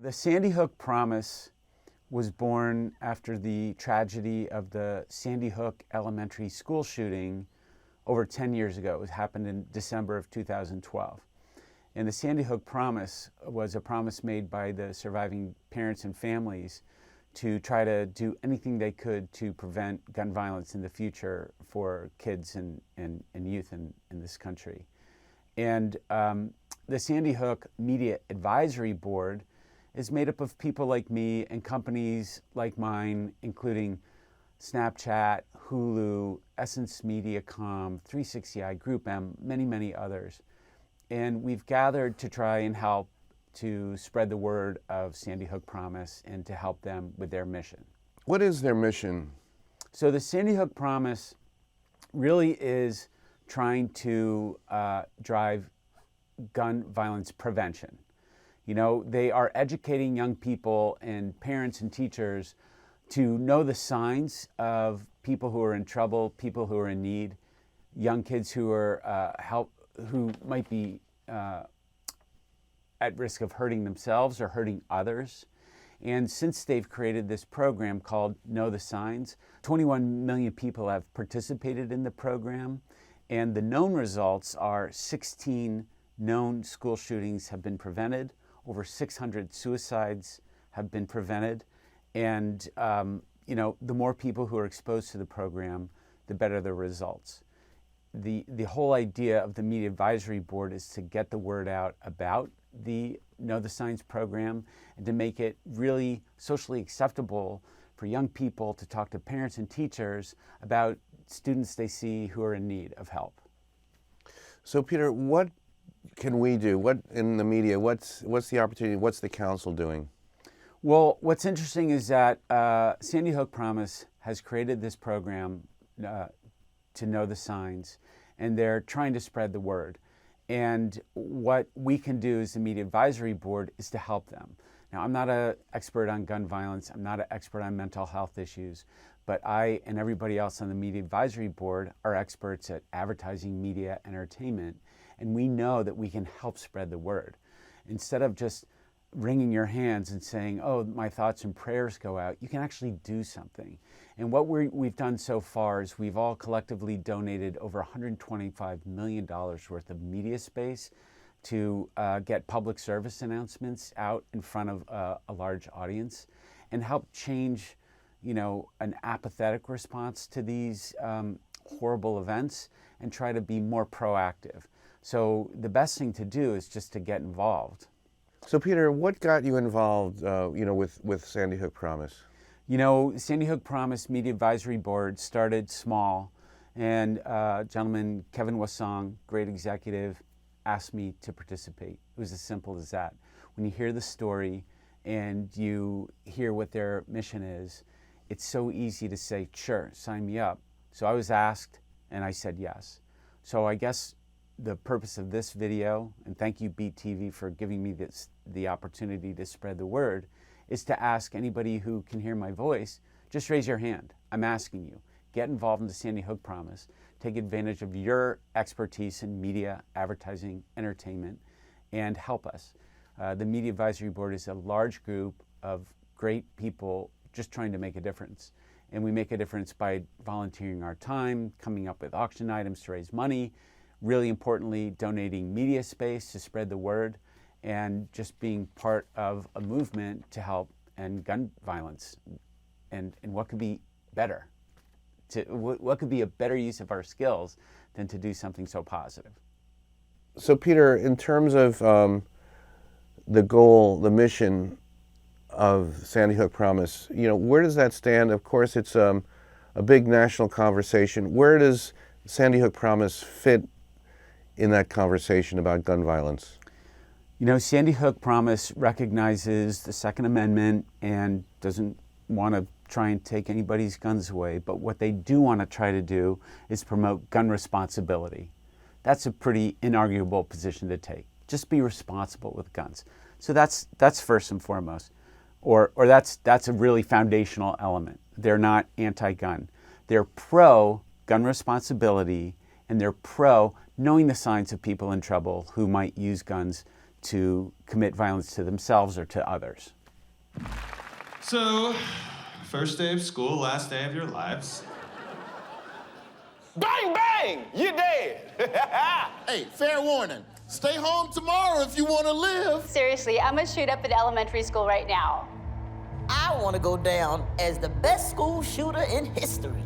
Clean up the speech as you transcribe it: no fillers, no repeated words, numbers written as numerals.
The Sandy Hook Promise was born after the tragedy of the Sandy Hook Elementary School shooting over 10 years ago. It happened in December of 2012. And the Sandy Hook Promise was a promise made by the surviving parents and families to try to do anything they could to prevent gun violence in the future for kids and youth in this country. And the Sandy Hook Media Advisory Board is made up of people like me and companies like mine, including Snapchat, Hulu, Essence Mediacom, 360i, Group M, many, many others. And we've gathered to try and help to spread the word of Sandy Hook Promise and to help them with their mission. What is their mission? So the Sandy Hook Promise really is trying to drive gun violence prevention. You know, they are educating young people and parents and teachers to know the signs of people who are in trouble, people who are in need, young kids who are who might be at risk of hurting themselves or hurting others. And since they've created this program called Know the Signs, 21 million people have participated in the program. And the known results are 16 known school shootings have been prevented, over 600 suicides have been prevented. And you know, the more people who are exposed to the program, the better the results. The whole idea of the Media Advisory Board is to get the word out about the Know the Signs program and to make it really socially acceptable for young people to talk to parents and teachers about students they see who are in need of help. So Peter, what can we do? What in the media, what's the opportunity, what's the council doing? Well, what's interesting is that Sandy Hook Promise has created this program to Know the Signs, and they're trying to spread the word. And what we can do as the Media Advisory Board is to help them. Now, I'm not an expert on gun violence, I'm not an expert on mental health issues, but I and everybody else on the Media Advisory Board are experts at advertising, media, entertainment, and we know that we can help spread the word. Instead of just wringing your hands and saying, oh, my thoughts and prayers go out, you can actually do something. And what we've done so far is we've all collectively donated over $125 million worth of media space to get public service announcements out in front of a large audience and help change, you know, an apathetic response to these horrible events and try to be more proactive. So the best thing to do is just to get involved. So Peter, what got you involved, you know, with Sandy Hook Promise? You know, Sandy Hook Promise Media Advisory Board started small, and gentleman Kevin Wasong, great executive, asked me to participate. It was as simple as that. When you hear the story and you hear what their mission is, it's so easy to say, sure, sign me up. So I was asked, and I said yes. So I guess the purpose of this video, and thank you Beat TV for giving me the opportunity to spread the word, is to ask anybody who can hear my voice, just raise your hand. I'm asking you, get involved in the Sandy Hook Promise, take advantage of your expertise in media, advertising, entertainment, and help us. The Media Advisory Board is a large group of great people just trying to make a difference. And we make a difference by volunteering our time, coming up with auction items to raise money, really importantly, donating media space to spread the word, and just being part of a movement to help end gun violence. And what could be better? What could be a better use of our skills than to do something so positive? So Peter, in terms of the goal, the mission of Sandy Hook Promise, you know, where does that stand? Of course, it's a big national conversation. Where does Sandy Hook Promise fit in that conversation about gun violence? You know, Sandy Hook Promise recognizes the Second Amendment and doesn't want to try and take anybody's guns away, but what they do want to try to do is promote gun responsibility. That's a pretty inarguable position to take. Just be responsible with guns. So that's first and foremost, or that's a really foundational element. They're not anti-gun. They're pro-gun responsibility, and they're pro knowing the signs of people in trouble who might use guns to commit violence to themselves or to others. So, first day of school, last day of your lives. Bang, bang! You're dead. Hey, fair warning. Stay home tomorrow if you want to live. Seriously, I'm gonna shoot up at elementary school right now. I want to go down as the best school shooter in history.